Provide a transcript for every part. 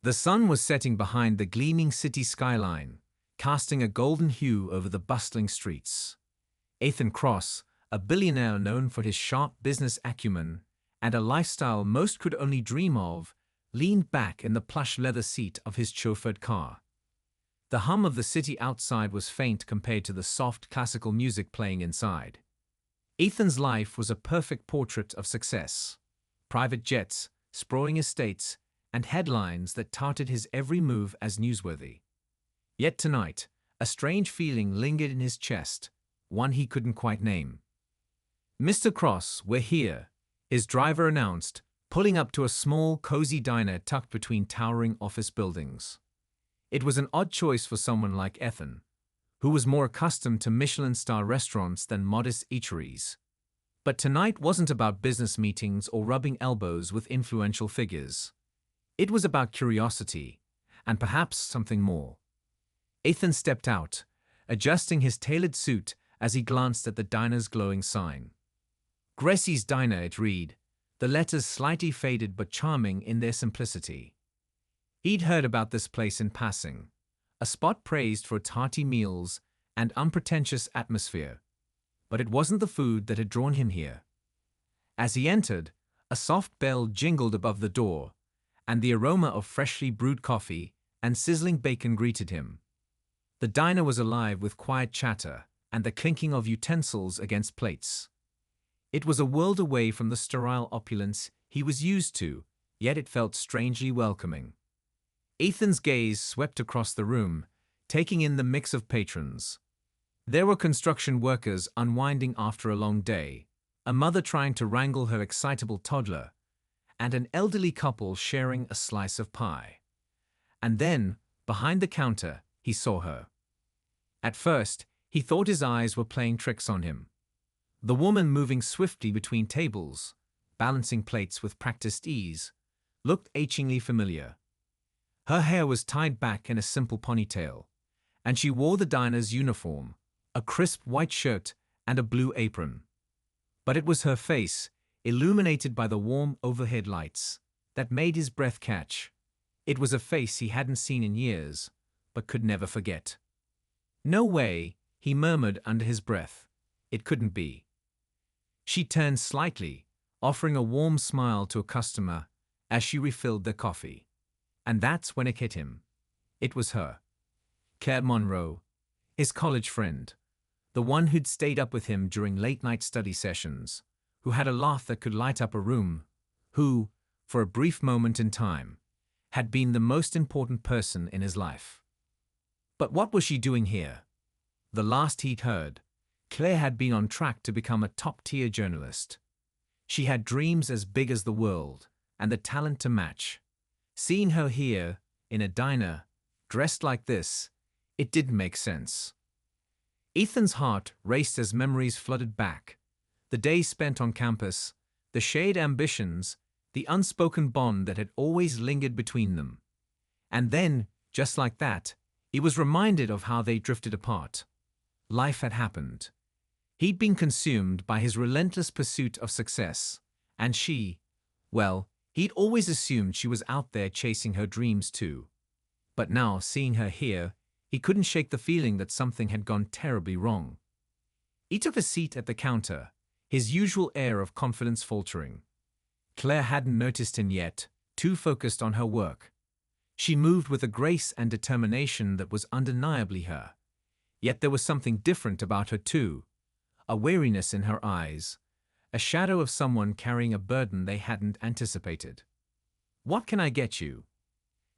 The sun was setting behind the gleaming city skyline, casting a golden hue over the bustling streets. Ethan Cross, a billionaire known for his sharp business acumen and a lifestyle most could only dream of, leaned back in the plush leather seat of his chauffeured car. The hum of the city outside was faint compared to the soft classical music playing inside. Ethan's life was a perfect portrait of success. Private jets, sprawling estates, and headlines that touted his every move as newsworthy. Yet tonight, a strange feeling lingered in his chest, one he couldn't quite name. "Mr. Cross, we're here," his driver announced, pulling up to a small, cozy diner tucked between towering office buildings. It was an odd choice for someone like Ethan, who was more accustomed to Michelin-star restaurants than modest eateries. But tonight wasn't about business meetings or rubbing elbows with influential figures. It was about curiosity, and perhaps something more. Ethan stepped out, adjusting his tailored suit as he glanced at the diner's glowing sign. Gressy's Diner, it read, the letters slightly faded but charming in their simplicity. He'd heard about this place in passing, a spot praised for its hearty meals and unpretentious atmosphere. But it wasn't the food that had drawn him here. As he entered, a soft bell jingled above the door, and the aroma of freshly brewed coffee and sizzling bacon greeted him. The diner was alive with quiet chatter and the clinking of utensils against plates. It was a world away from the sterile opulence he was used to, yet it felt strangely welcoming. Ethan's gaze swept across the room, taking in the mix of patrons. There were construction workers unwinding after a long day, a mother trying to wrangle her excitable toddler, and an elderly couple sharing a slice of pie. And then, behind the counter, he saw her. At first, he thought his eyes were playing tricks on him. The woman, moving swiftly between tables, balancing plates with practiced ease, looked achingly familiar. Her hair was tied back in a simple ponytail, and she wore the diner's uniform, a crisp white shirt and a blue apron. But it was her face, illuminated by the warm overhead lights, that made his breath catch. It was a face he hadn't seen in years, but could never forget. "No way," he murmured under his breath. It couldn't be. She turned slightly, offering a warm smile to a customer as she refilled their coffee. And that's when it hit him. It was her. Claire Monroe, his college friend, the one who'd stayed up with him during late-night study sessions, who had a laugh that could light up a room, who, for a brief moment in time, had been the most important person in his life. But what was she doing here? The last he'd heard, Claire had been on track to become a top-tier journalist. She had dreams as big as the world, and the talent to match. Seeing her here, in a diner, dressed like this, it didn't make sense. Ethan's heart raced as memories flooded back. The days spent on campus, the shared ambitions, the unspoken bond that had always lingered between them. And then, just like that, he was reminded of how they drifted apart. Life had happened. He'd been consumed by his relentless pursuit of success, and she, well, he'd always assumed she was out there chasing her dreams too. But now, seeing her here, he couldn't shake the feeling that something had gone terribly wrong. He took a seat at the counter, his usual air of confidence faltering. Claire hadn't noticed him yet, too focused on her work. She moved with a grace and determination that was undeniably her. Yet there was something different about her too, a weariness in her eyes, a shadow of someone carrying a burden they hadn't anticipated. "What can I get you?"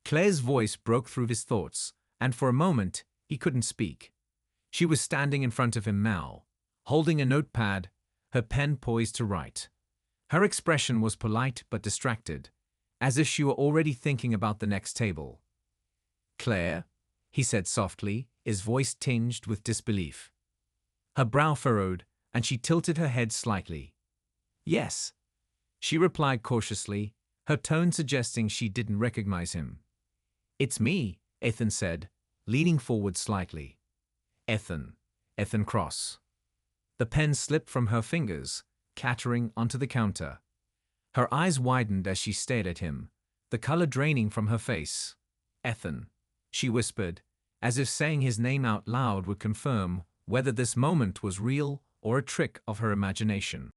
Claire's voice broke through his thoughts, and for a moment he couldn't speak. She was standing in front of him now, holding a notepad, her pen poised to write. Her expression was polite but distracted, as if she were already thinking about the next table. "Claire," he said softly, his voice tinged with disbelief. Her brow furrowed, and she tilted her head slightly. "Yes," she replied cautiously, her tone suggesting she didn't recognize him. "It's me," Ethan said, leaning forward slightly. Ethan Cross." The pen slipped from her fingers, clattering onto the counter. Her eyes widened as she stared at him, the color draining from her face. "Ethan," she whispered, as if saying his name out loud would confirm whether this moment was real or a trick of her imagination.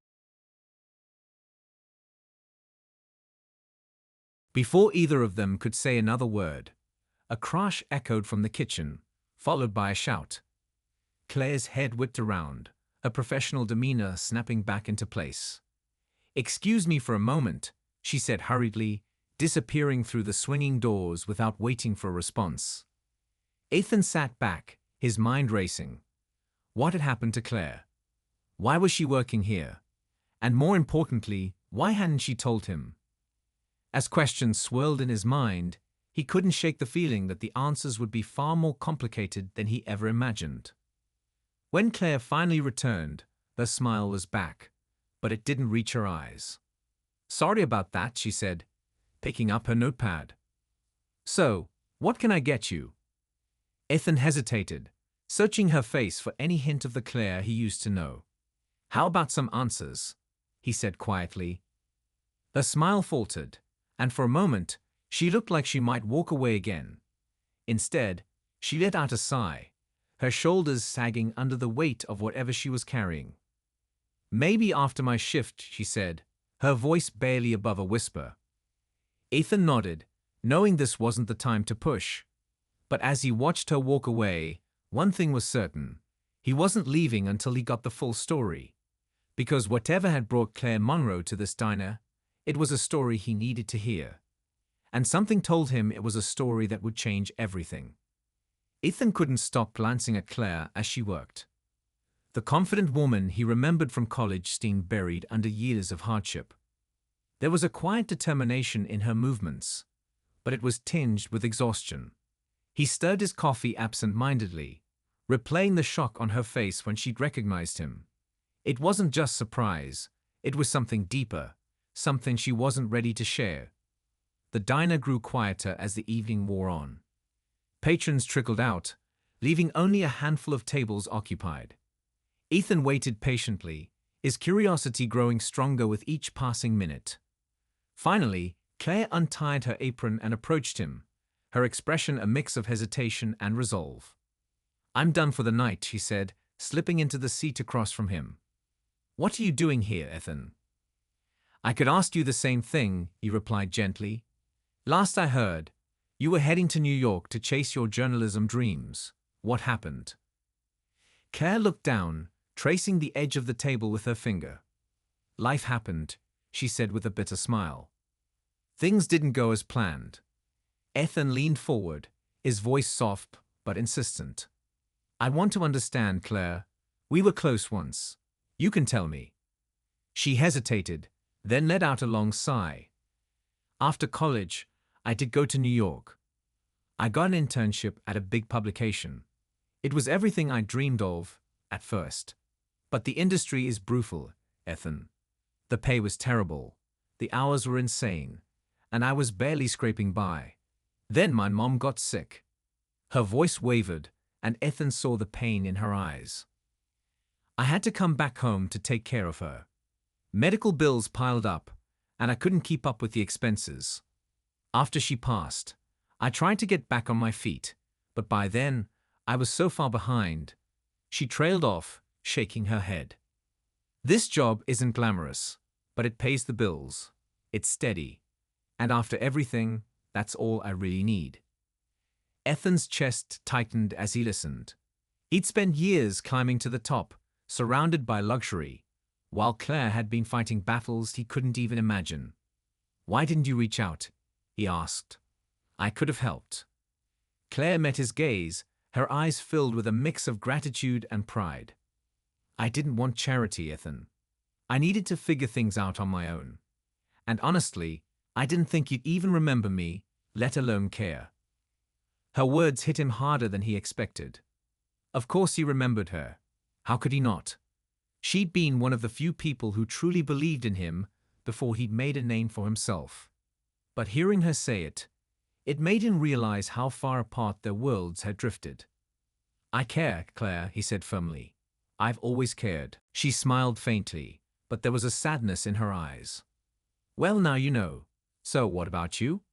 Before either of them could say another word, a crash echoed from the kitchen, followed by a shout. Claire's head whipped around, her professional demeanor snapping back into place. "Excuse me for a moment," she said hurriedly, disappearing through the swinging doors without waiting for a response. Ethan sat back, his mind racing. What had happened to Claire? Why was she working here? And more importantly, why hadn't she told him? As questions swirled in his mind, he couldn't shake the feeling that the answers would be far more complicated than he ever imagined. When Claire finally returned, her smile was back, but it didn't reach her eyes. "Sorry about that," she said, picking up her notepad. "So, what can I get you?" Ethan hesitated, searching her face for any hint of the Claire he used to know. "How about some answers?" he said quietly. Her smile faltered, and for a moment, she looked like she might walk away again. Instead, she let out a sigh, her shoulders sagging under the weight of whatever she was carrying. "Maybe after my shift," she said, her voice barely above a whisper. Ethan nodded, knowing this wasn't the time to push. But as he watched her walk away, one thing was certain. He wasn't leaving until he got the full story. Because whatever had brought Claire Monroe to this diner, it was a story he needed to hear. And something told him it was a story that would change everything. Ethan couldn't stop glancing at Claire as she worked. The confident woman he remembered from college seemed buried under years of hardship. There was a quiet determination in her movements, but it was tinged with exhaustion. He stirred his coffee absent-mindedly, replaying the shock on her face when she'd recognized him. It wasn't just surprise, it was something deeper, something she wasn't ready to share. The diner grew quieter as the evening wore on. Patrons trickled out, leaving only a handful of tables occupied. Ethan waited patiently, his curiosity growing stronger with each passing minute. Finally, Claire untied her apron and approached him, her expression a mix of hesitation and resolve. "I'm done for the night," she said, slipping into the seat across from him. "What are you doing here, Ethan?" "I could ask you the same thing," he replied gently. "Last I heard, you were heading to New York to chase your journalism dreams. What happened?" Claire looked down, tracing the edge of the table with her finger. "Life happened," she said with a bitter smile. "Things didn't go as planned." Ethan leaned forward, his voice soft but insistent. "I want to understand, Claire. We were close once. You can tell me." She hesitated, then let out a long sigh. "After college, I did go to New York. I got an internship at a big publication. It was everything I dreamed of at first. But the industry is brutal, Ethan. The pay was terrible, the hours were insane, and I was barely scraping by. Then my mom got sick." Her voice wavered, and Ethan saw the pain in her eyes. "I had to come back home to take care of her. Medical bills piled up, and I couldn't keep up with the expenses. After she passed, I tried to get back on my feet, but by then, I was so far behind." She trailed off, shaking her head. "This job isn't glamorous, but it pays the bills. It's steady. And after everything, that's all I really need." Ethan's chest tightened as he listened. He'd spent years climbing to the top, surrounded by luxury, while Claire had been fighting battles he couldn't even imagine. "Why didn't you reach out?" he asked. "I could have helped." Claire met his gaze, her eyes filled with a mix of gratitude and pride. "I didn't want charity, Ethan. I needed to figure things out on my own. And honestly, I didn't think you'd even remember me, let alone care." Her words hit him harder than he expected. Of course he remembered her. How could he not? She'd been one of the few people who truly believed in him before he'd made a name for himself. But hearing her say it, it made him realize how far apart their worlds had drifted. "I care, Claire," he said firmly. "I've always cared." She smiled faintly, but there was a sadness in her eyes. "Well, now you know. So what about you?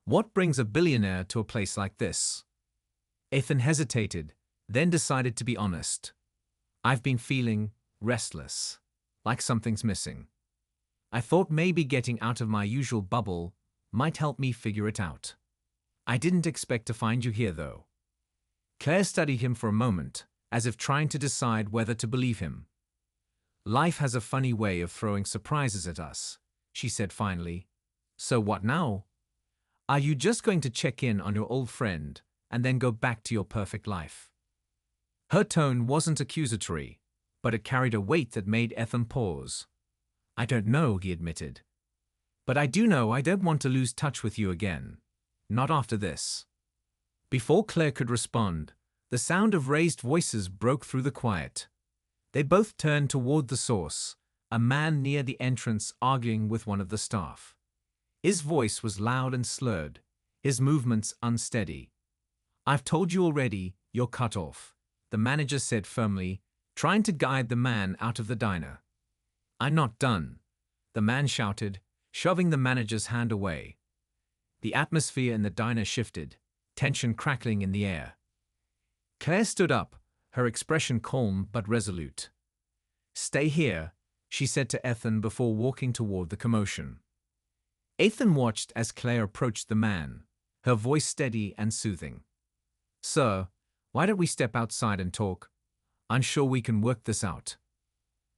What brings a billionaire to a place like this? Ethan hesitated, then decided to be honest. I've been feeling restless, like something's missing. I thought maybe getting out of my usual bubble might help me figure it out. I didn't expect to find you here, though. Claire studied him for a moment, as if trying to decide whether to believe him. Life has a funny way of throwing surprises at us, she said finally. So what now? Are you just going to check in on your old friend and then go back to your perfect life? Her tone wasn't accusatory, but it carried a weight that made Ethan pause. I don't know, he admitted. But I do know I don't want to lose touch with you again. Not after this. Before Claire could respond, the sound of raised voices broke through the quiet. They both turned toward the source, a man near the entrance arguing with one of the staff. His voice was loud and slurred, his movements unsteady. I've told you already, you're cut off, the manager said firmly, trying to guide the man out of the diner. I'm not done, the man shouted, shoving the manager's hand away. The atmosphere in the diner shifted, tension crackling in the air. Claire stood up, her expression calm but resolute. Stay here, she said to Ethan before walking toward the commotion. Ethan watched as Claire approached the man, her voice steady and soothing. Sir, why don't we step outside and talk? I'm sure we can work this out.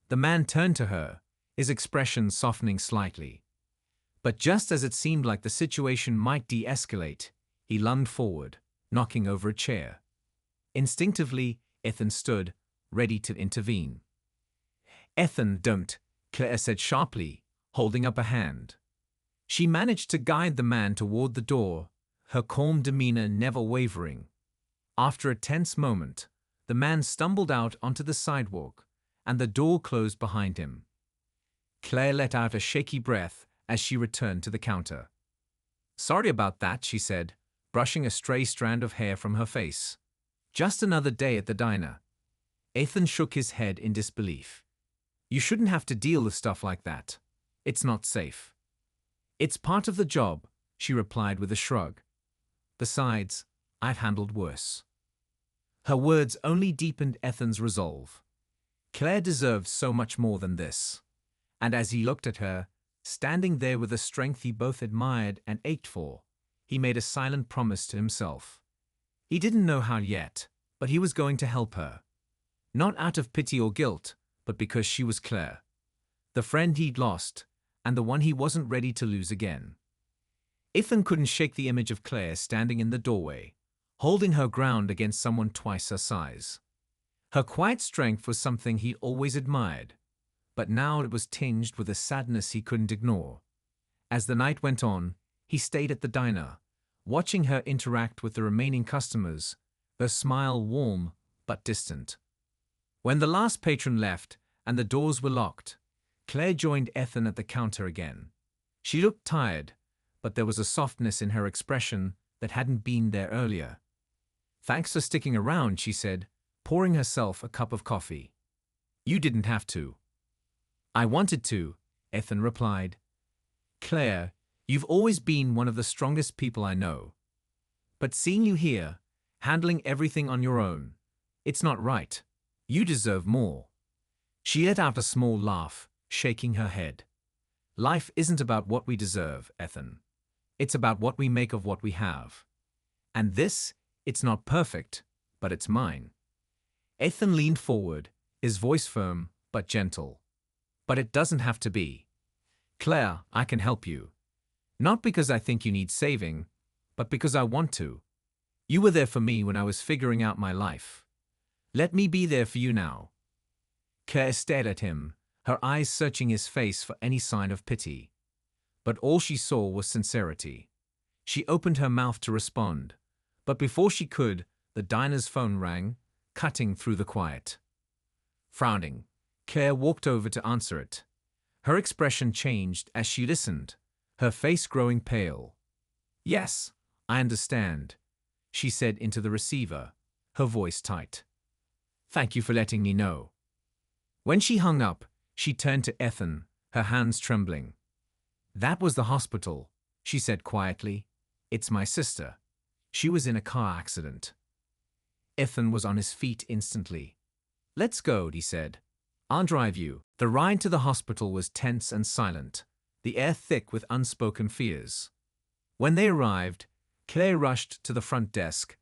The man turned to her, his expression softening slightly. But just as it seemed like the situation might de-escalate, he lunged forward, knocking over a chair. Instinctively, Ethan stood, ready to intervene. Ethan, don't, Claire said sharply, holding up a hand. She managed to guide the man toward the door, her calm demeanor never wavering. After a tense moment, the man stumbled out onto the sidewalk, and the door closed behind him. Claire let out a shaky breath as she returned to the counter. Sorry about that, she said, brushing a stray strand of hair from her face. Just another day at the diner. Ethan shook his head in disbelief. You shouldn't have to deal with stuff like that. It's not safe. It's part of the job, she replied with a shrug. Besides, I've handled worse. Her words only deepened Ethan's resolve. Claire deserved so much more than this. And as he looked at her, standing there with a strength he both admired and ached for, he made a silent promise to himself. He didn't know how yet, but he was going to help her. Not out of pity or guilt, but because she was Claire. The friend he'd lost, and the one he wasn't ready to lose again. Ethan couldn't shake the image of Claire standing in the doorway, holding her ground against someone twice her size. Her quiet strength was something he'd always admired, but now it was tinged with a sadness he couldn't ignore. As the night went on, he stayed at the diner, watching her interact with the remaining customers, her smile warm but distant. When the last patron left and the doors were locked, Claire joined Ethan at the counter again. She looked tired, but there was a softness in her expression that hadn't been there earlier. Thanks for sticking around, she said, pouring herself a cup of coffee. You didn't have to. I wanted to, Ethan replied. Claire, you've always been one of the strongest people I know. But seeing you here, handling everything on your own, it's not right. You deserve more. She let out a small laugh, shaking her head. Life isn't about what we deserve, Ethan. It's about what we make of what we have. And this, it's not perfect, but it's mine. Ethan leaned forward, his voice firm but gentle. But it doesn't have to be. Claire, I can help you. Not because I think you need saving, but because I want to. You were there for me when I was figuring out my life. Let me be there for you now. Claire stared at him, her eyes searching his face for any sign of pity. But all she saw was sincerity. She opened her mouth to respond, but before she could, the diner's phone rang, cutting through the quiet. Frowning, Claire walked over to answer it. Her expression changed as she listened, her face growing pale. Yes, I understand, she said into the receiver, her voice tight. Thank you for letting me know. When she hung up, she turned to Ethan, her hands trembling. That was the hospital, she said quietly. "It's my sister. She was in a car accident." Ethan was on his feet instantly. "Let's go," he said. "I'll drive you." The ride to the hospital was tense and silent, the air thick with unspoken fears. When they arrived, Claire rushed to the front desk.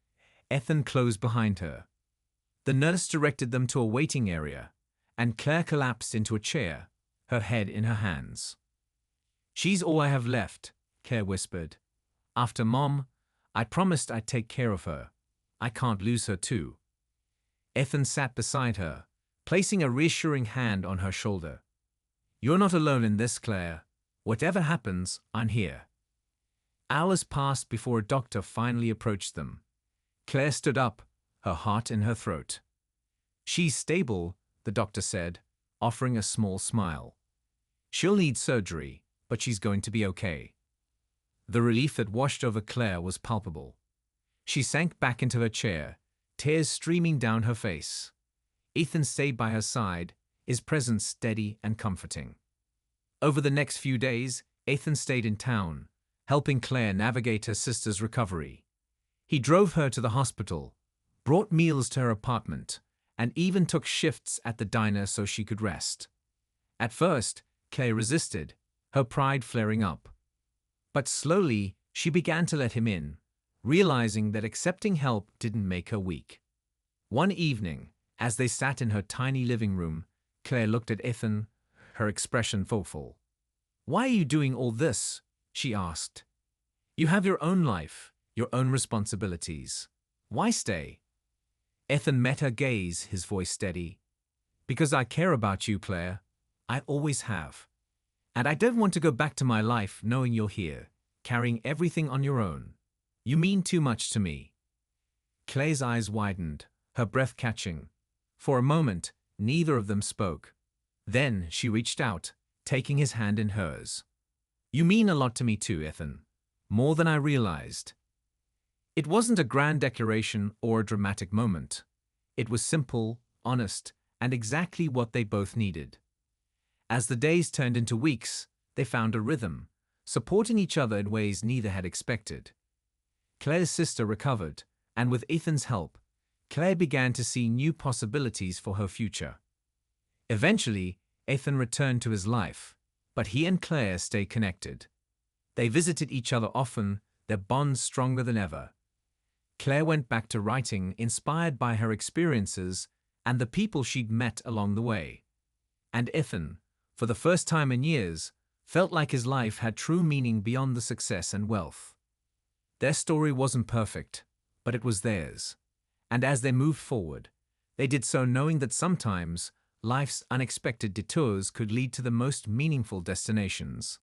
Ethan closed behind her. The nurse directed them to a waiting area, and Claire collapsed into a chair, her head in her hands. "She's all I have left," Claire whispered. "After Mom, I promised I'd take care of her. I can't lose her too." Ethan sat beside her, placing a reassuring hand on her shoulder. "You're not alone in this, Claire. Whatever happens, I'm here." Hours passed before a doctor finally approached them. Claire stood up, her heart in her throat. "She's stable," the doctor said, offering a small smile. "She'll need surgery, but she's going to be okay." The relief that washed over Claire was palpable. She sank back into her chair, tears streaming down her face. Ethan stayed by her side, his presence steady and comforting. Over the next few days, Ethan stayed in town, helping Claire navigate her sister's recovery. He drove her to the hospital, brought meals to her apartment, and even took shifts at the diner so she could rest. At first, Claire resisted, her pride flaring up. But slowly, she began to let him in, realizing that accepting help didn't make her weak. One evening, as they sat in her tiny living room, Claire looked at Ethan, her expression thoughtful. "Why are you doing all this?" she asked. "You have your own life, your own responsibilities. Why stay?" Ethan met her gaze, his voice steady. "Because I care about you, Claire. I always have. And I don't want to go back to my life knowing you're here, carrying everything on your own. You mean too much to me." Claire's eyes widened, her breath catching. For a moment, neither of them spoke. Then she reached out, taking his hand in hers. "You mean a lot to me too, Ethan. More than I realized." It wasn't a grand declaration or a dramatic moment. It was simple, honest, and exactly what they both needed. As the days turned into weeks, they found a rhythm, supporting each other in ways neither had expected. Claire's sister recovered, and with Ethan's help, Claire began to see new possibilities for her future. Eventually, Ethan returned to his life, but he and Claire stayed connected. They visited each other often, their bond stronger than ever. Claire went back to writing, inspired by her experiences and the people she'd met along the way. And Ethan, for the first time in years, felt like his life had true meaning beyond the success and wealth. Their story wasn't perfect, but it was theirs. And as they moved forward, they did so knowing that sometimes life's unexpected detours could lead to the most meaningful destinations.